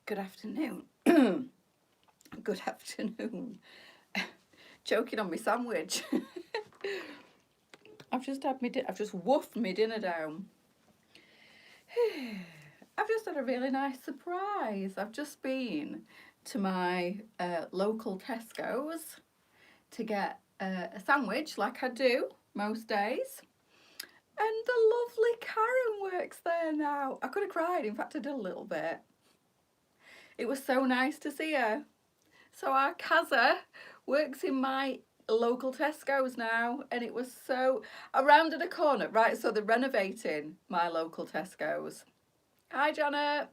Good afternoon. Good afternoon. Choking on my sandwich. I've just woofed my dinner down. I've just had a really nice surprise. I've just been to my local Tesco's to get a sandwich like I do most days. And the lovely Karen works there now. I could have cried, in fact I did a little bit. It was so nice to see her. So our Kaza works in my local Tesco's now, and it was so around the corner, right? So they're renovating my local Tesco's. Hi, Janet.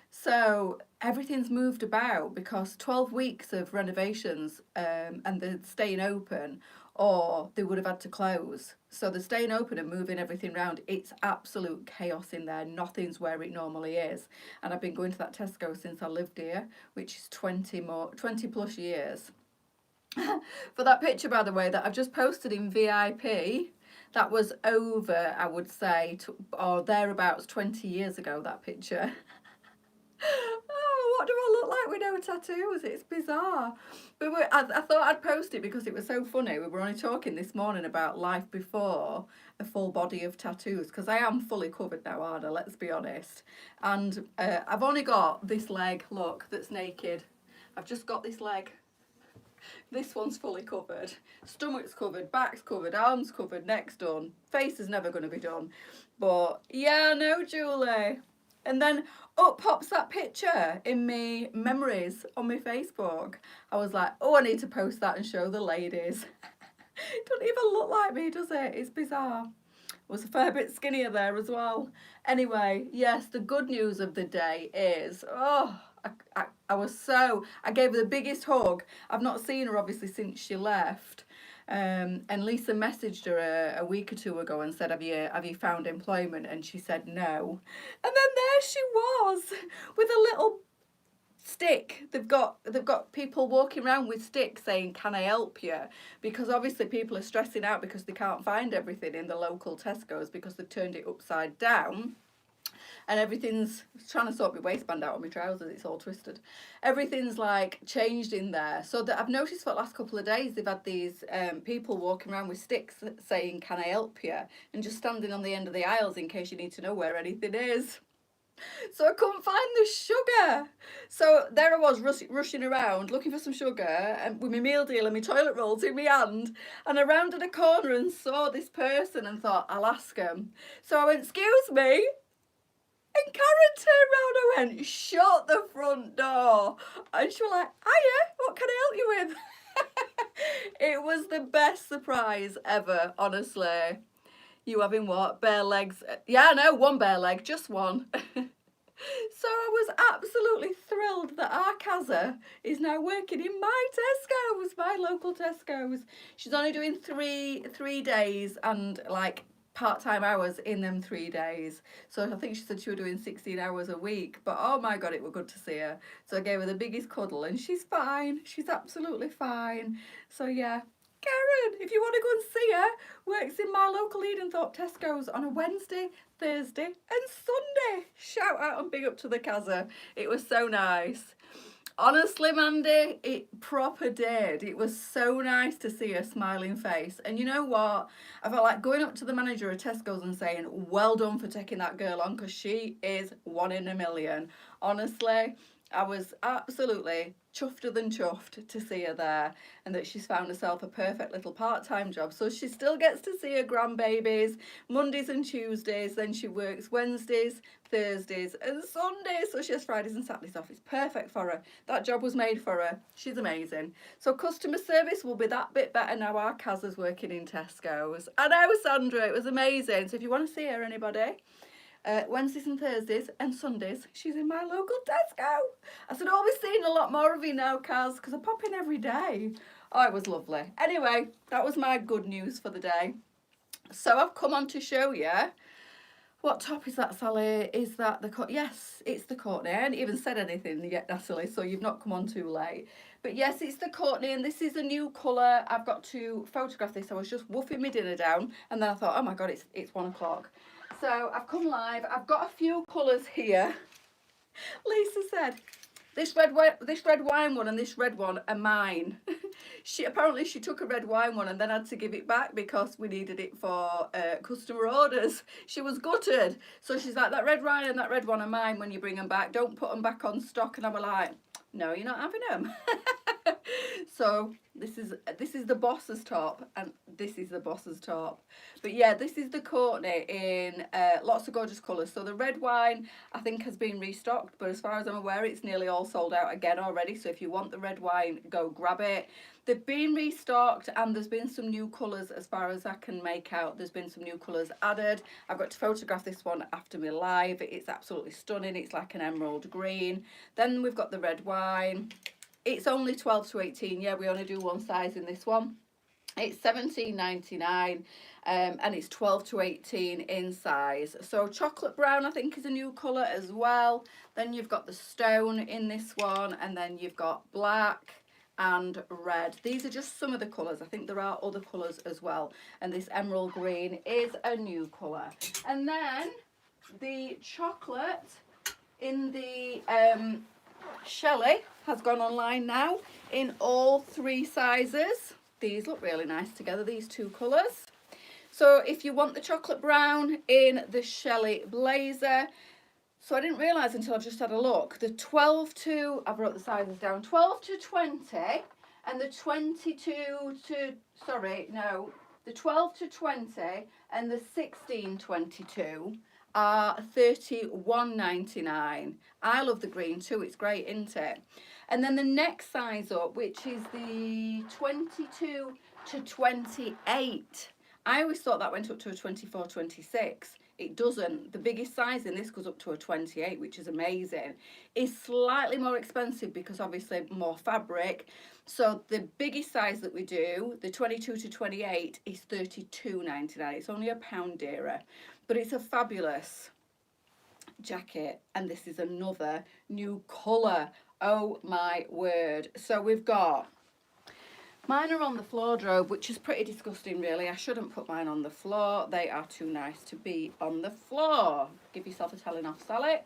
So everything's moved about because 12 weeks of renovations, and they're staying open, or they would have had to close. So they're staying open and moving everything around. It's absolute chaos in there. Nothing's where it normally is. And I've been going to that Tesco since I lived here, which is 20 plus years. For that picture, by the way, that I've just posted in VIP, that was over, I would say, or thereabouts 20 years ago, that picture. Oh, what do I look like with no tattoos? It's bizarre. But I thought I'd post it because it was so funny. We were only talking this morning about life before a full body of tattoos, because I am fully covered now, aren't I? Let's be honest. And I've only got this leg, look, that's naked. I've just got this leg. This one's fully covered. Stomach's covered, back's covered, arms covered, neck's done. Face is never going to be done. But yeah, no, Julie. And then up pops that picture in me memories on my Facebook. I was like, oh, I need to post that and show the ladies. It doesn't even look like me, does it? It's bizarre. I was a fair bit skinnier there as well. Anyway, yes, the good news of the day is, I gave her the biggest hug. I've not seen her obviously since she left. And Lisa messaged her a week or two ago and said, have you found employment? And she said no. And then there she was with a little stick. They've got people walking around with sticks saying, can I help you? Because obviously people are stressing out because they can't find everything in the local Tesco's because they've turned it upside down. And everything's trying to sort my waistband out on my trousers, it's all twisted. Everything's like changed in there. So that I've noticed for the last couple of days they've had these people walking around with sticks saying, can I help you? And just standing on the end of the aisles in case you need to know where anything is. So I couldn't find the sugar. So there I was rushing around looking for some sugar and with my meal deal and my toilet rolls in my hand. And I rounded a corner and saw this person and thought, I'll ask them. So I went, excuse me. And Karen turned around and went, shut the front door. And she was like, hiya, what can I help you with? It was the best surprise ever, honestly. You having what? Bare legs? Yeah, no, one bare leg, just one. So I was absolutely thrilled that our Kaza is now working in my Tesco's, my local Tesco's. She's only doing three days and like part-time hours in them 3 days. So I think she said she was doing 16 hours a week. But oh my God, it was good to see her. So I gave her the biggest cuddle and she's fine. She's absolutely fine. So yeah. Karen, if you want to go and see her, works in my local Edenthorpe Tesco's on a Wednesday, Thursday and Sunday. Shout out and big up to the Kaza. It was so nice. Honestly, Mandy, it proper did. It was so nice to see her smiling face. And you know what? I felt like going up to the manager of Tesco's and saying, well done for taking that girl on because she is one in a million. Honestly, I was absolutely chuffed than chuffed to see her there and that she's found herself a perfect little part-time job. So she still gets to see her grandbabies Mondays and Tuesdays. Then she works Wednesdays, Thursdays and Sundays. So she has Fridays and Saturdays off. It's perfect for her. That job was made for her. She's amazing. So customer service will be that bit better now our Kaza's working in Tesco's. I know, Sandra, it was amazing. So if you want to see her, anybody, Wednesdays and Thursdays and Sundays, she's in my local Tesco. I said, I'll be seeing a lot more of you now, Kaz, because I pop in every day. Oh, it was lovely. Anyway, that was my good news for the day. So I've come on to show you. What top is that, Sally? Is that the yes, it's the Courtney. I haven't even said anything yet, Natalie, so you've not come on too late. But yes, it's the Courtney, and this is a new colour. I've got to photograph this. I was just woofing my dinner down, and then I thought, oh my God, it's 1 o'clock. So I've come live. I've got a few colours here. Lisa said, this red wine one and this red one are mine. Apparently she took a red wine one and then had to give it back because we needed it for customer orders. She was gutted. So she's like, that red wine and that red one are mine when you bring them back. Don't put them back on stock. And I was like, no, you're not having them. So this is the Boss's top and this is the Boss's top. But yeah, this is the Courtney in lots of gorgeous colours. So the red wine I think has been restocked, but as far as I'm aware it's nearly all sold out again already. So if you want the red wine, go grab it. They've been restocked and there's been some new colours as far as I can make out. There's been some new colours added. I've got to photograph this one after my live. It's absolutely stunning. It's like an emerald green. Then we've got the red wine. It's only 12 to 18. Yeah, we only do one size in this one. It's $17.99 and it's 12 to 18 in size. So chocolate brown I think is a new colour as well. Then you've got the stone in this one, and then you've got black and red. These are just some of the colours. I think there are other colours as well. And this emerald green is a new colour. And then the chocolate in the Shelley has gone online now in all 3 sizes. These look really nice together, these 2 colours. So if you want the chocolate brown in the Shelley Blazer, so I didn't realise until I've just had a look, the 12 to, I've wrote the sizes down, 12 to 20 and the 22 to, sorry, no, the 12 to 20 and the 16-22 are $31.99. I love the green too, it's great, isn't it? And then the next size up, which is the 22 to 28. I always thought that went up to a 24, 26. It doesn't. The biggest size in this goes up to a 28, which is amazing. It's slightly more expensive because obviously more fabric. So the biggest size that we do, the 22 to 28, is $32.99. It's only £1 dearer, but it's a fabulous jacket. And this is another new colour. Oh my word. So we've got, mine are on the floor drobe, which is pretty disgusting really. I shouldn't put mine on the floor. They are too nice to be on the floor. Give yourself a telling off, Sally.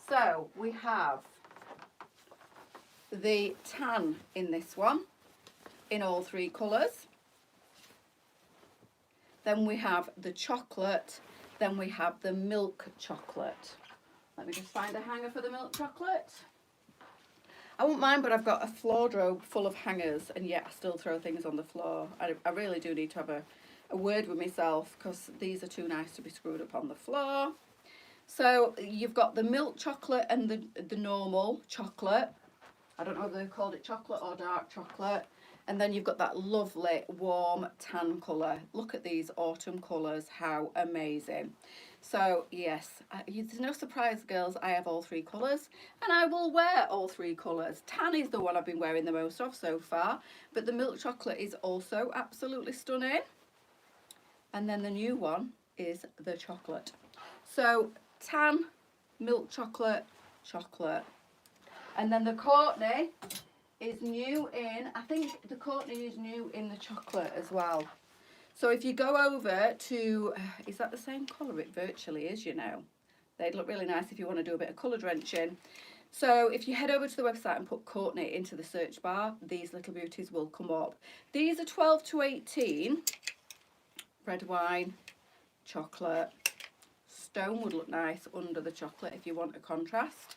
So we have the tan in this one in all 3 colours. Then we have the chocolate. Then we have the milk chocolate. Let me just find a hanger for the milk chocolate. I won't mind, but I've got a floor drobe full of hangers and yet I still throw things on the floor. I really do need to have a word with myself because these are too nice to be screwed up on the floor. So you've got the milk chocolate and the normal chocolate. I don't know if they called it chocolate or dark chocolate. And then you've got that lovely warm tan colour. Look at these autumn colours, how amazing. So yes, there's no surprise girls, I have all 3 colours and I will wear all 3 colours. Tan is the one I've been wearing the most of so far, but the milk chocolate is also absolutely stunning. And then the new one is the chocolate. So tan, milk chocolate, chocolate. And then the Courtney is new in, I think the Courtney is new in the chocolate as well. So if you go over to, is that the same colour? It virtually is, you know. They'd look really nice if you want to do a bit of colour drenching. So if you head over to the website and put Courtney into the search bar, these little beauties will come up. These are 12 to 18. Red wine, chocolate. Stone would look nice under the chocolate if you want a contrast.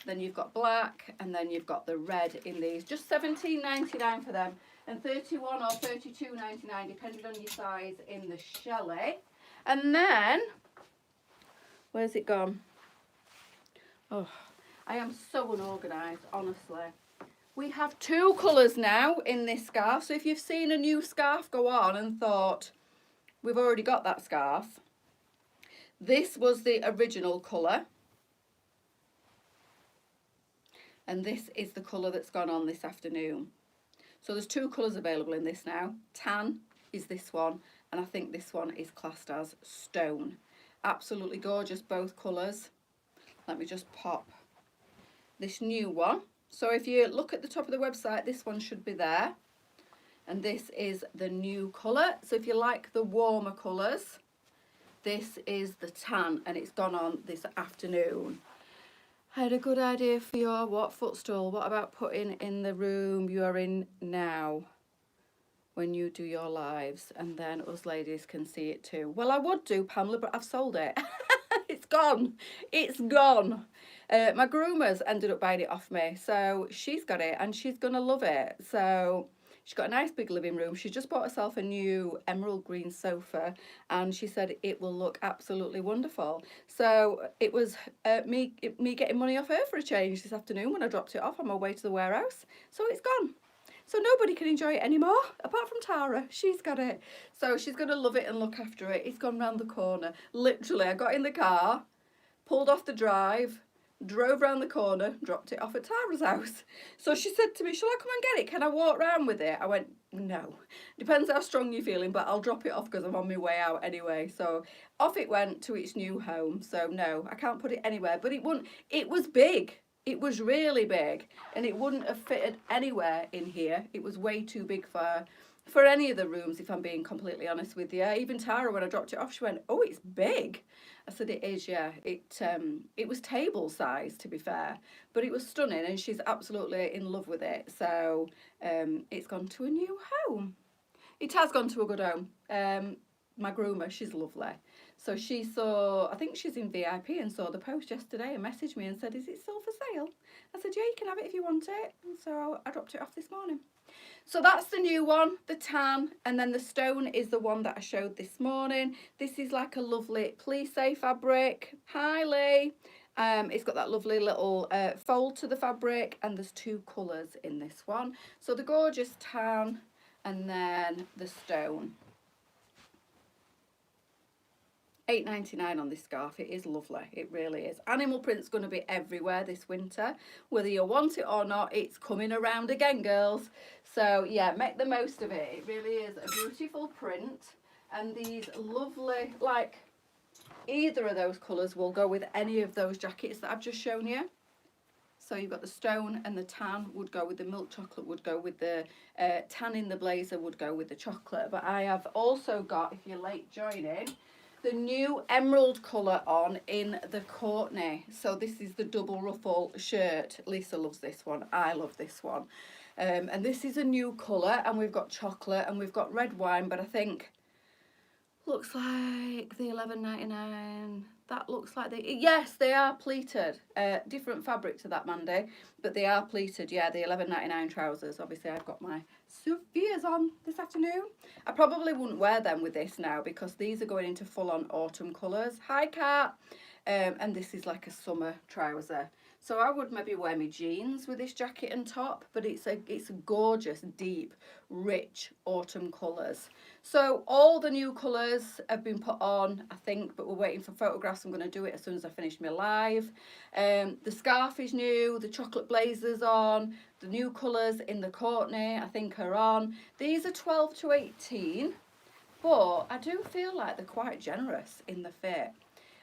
Then you've got black and then you've got the red in these. Just $17.99 for them. And $31 or $32.99 depending on your size in the Shelley. And then, where's it gone? Oh, I am so unorganised, honestly. We have 2 colours now in this scarf. So if you've seen a new scarf go on and thought, we've already got that scarf. This was the original colour. And this is the colour that's gone on this afternoon. So there's 2 colours available in this now. Tan is this one, and I think this one is classed as stone. Absolutely gorgeous, both colours. Let me just pop this new one. So if you look at the top of the website, this one should be there. And this is the new colour. So if you like the warmer colours, this is the tan, and it's gone on this afternoon. I had a good idea for your what footstool? What about putting in the room you are in now when you do your lives, and then us ladies can see it too? Well, I would do, Pamela, but I've sold it. It's gone. It's gone. My groomer's ended up buying it off me, so she's got it and she's gonna love it. So she's got a nice big living room. She's just bought herself a new emerald green sofa, and she said it will look absolutely wonderful. So it was me getting money off her for a change this afternoon when I dropped it off on my way to the warehouse. So it's gone. So nobody can enjoy it anymore, apart from Tara. She's got it. So she's going to love it and look after it. It's gone round the corner. Literally, I got in the car, pulled off the drive, drove round the corner, dropped it off at Tara's house. So she said to me, shall I come and get it? Can I walk round with it? I went, no. Depends how strong you're feeling, but I'll drop it off because I'm on my way out anyway. So off it went to its new home. So no, I can't put it anywhere. But it was big. It was really big, and it wouldn't have fitted anywhere in here. It was way too big for any of the rooms, if I'm being completely honest with you. Even Tara, when I dropped it off, she went, oh, it's big. I said, it is, yeah. It was table size, to be fair, but it was stunning, and she's absolutely in love with it. So it's gone to a new home. It has gone to a good home. My groomer, she's lovely. So she saw, I think she's in VIP, and saw the post yesterday and messaged me and said, is it still for sale? I said, yeah, you can have it if you want it. And so I dropped it off this morning. So that's the new one, the tan, and then the stone is the one that I showed this morning. This is like a lovely plissé fabric. Hi, Lee. It's got that lovely little fold to the fabric, and there's two colours in this one. So the gorgeous tan and then the stone. £8.99 on this scarf. It is lovely, it really is. Animal print's going to be everywhere this winter, whether you want it or not. It's coming around again, girls. So yeah, make the most of it. It really is a beautiful print, and these lovely, like, either of those colours will go with any of those jackets that I've just shown you. So you've got the stone and the tan would go with the milk chocolate, would go with the tan in the blazer, would go with the chocolate. But I have also got, if you're late joining, the new emerald colour on in the Courtney. So this is the double ruffle shirt. Lisa loves this one. I love this one. And this is a new colour, and we've got chocolate and we've got red wine, but I think looks like the £11.99. That looks like yes, they are pleated. Different fabric to that, Mandy, but they are pleated. Yeah, the £11.99 trousers. Obviously, I've got my Sophia's on this afternoon. I probably wouldn't wear them with this now because these are going into full-on autumn colours. Hi, Kat. And this is like a summer trouser. So I would maybe wear my jeans with this jacket and top, but it's a gorgeous, deep, rich autumn colours. So all the new colours have been put on, I think, but we're waiting for photographs. I'm going to do it as soon as I finish my live. The scarf is new, the chocolate blazer's on, the new colours in the Courtney, I think, are on. These are 12 to 18, but I do feel like they're quite generous in the fit.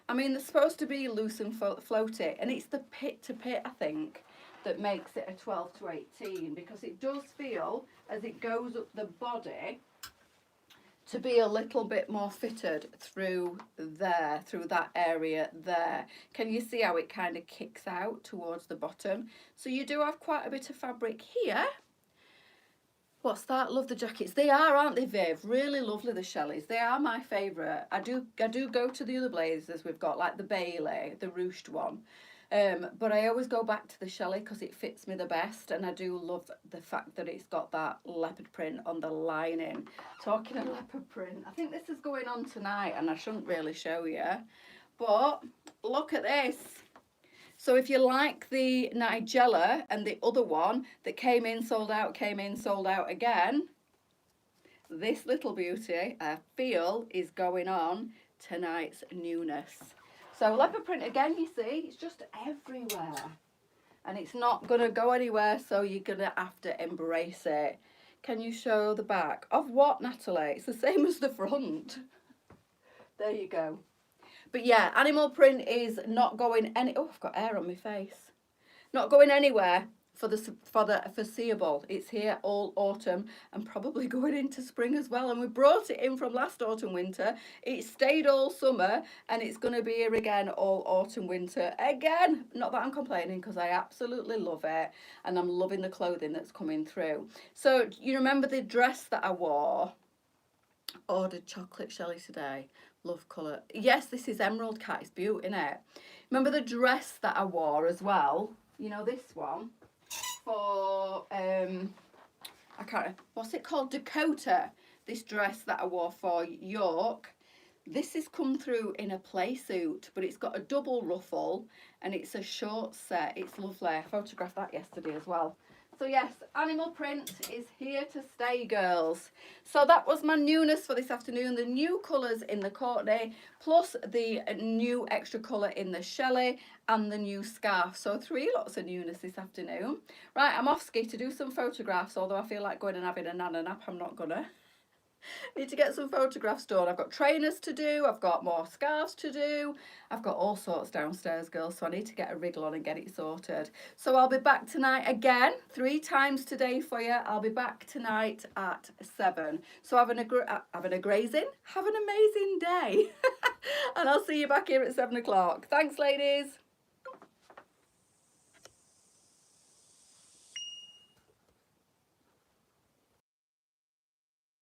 I mean, they're supposed to be loose and floaty, and it's the pit to pit, I think, that makes it a 12 to 18, because it does feel, as it goes up the body, to be a little bit more fitted through there, through that area there. Can you see how it kind of kicks out towards the bottom? So you do have quite a bit of fabric here. What's that? Love the jackets. They are, aren't they, Viv? Really lovely, the Shelleys. They are my favourite. I do go to the other blazers we've got, like the Bailey, the ruched one. But I always go back to the Shelley because it fits me the best, and I do love the fact that it's got that leopard print on the lining. Talking of leopard print, I think this is going on tonight, and I shouldn't really show you, but look at this. So if you like the Nigella and the other one that came in, sold out again, this little beauty, I feel, is going on tonight's newness. So leopard print again, you see, it's just everywhere. And it's not going to go anywhere, so you're going to have to embrace it. Can you show the back? Of what, Natalie? It's the same as the front. There you go. But yeah, animal print is not going any... Oh, I've got hair on my face. Not going anywhere. for the foreseeable. It's here all autumn and probably going into spring as well. And we brought it in from last autumn winter. It stayed all summer and it's going to be here again all autumn winter again. Not that I'm complaining because I absolutely love it and I'm loving the clothing that's coming through. So you remember the dress that I wore? Ordered chocolate Shelley today. Love colour. Yes, this is Emerald Cat. It's beautiful, isn't it? Remember the dress that I wore as well? You know this one? For I can't, what's it called, Dakota, this dress that I wore for York. This has come through in a play suit, but it's got a double ruffle and it's a short set. It's lovely. I photographed that yesterday as well. So yes, animal print is here to stay, girls. So that was my newness for this afternoon. The new colours in the Courtney, plus the new extra colour in the Shelley, and the new scarf. So 3 lots of newness this afternoon. Right, I'm off ski to do some photographs, although I feel like going and having a nana nap. I'm not gonna. Need to get some photographs done. I've got trainers to do, I've got more scarves to do, I've got all sorts downstairs, girls, so I need to get a wriggle on and get it sorted. So I'll be back tonight again, 3 times today for you. I'll be back tonight at 7. So having a grazing, have an amazing day. And I'll see you back here at 7 o'clock. Thanks, ladies.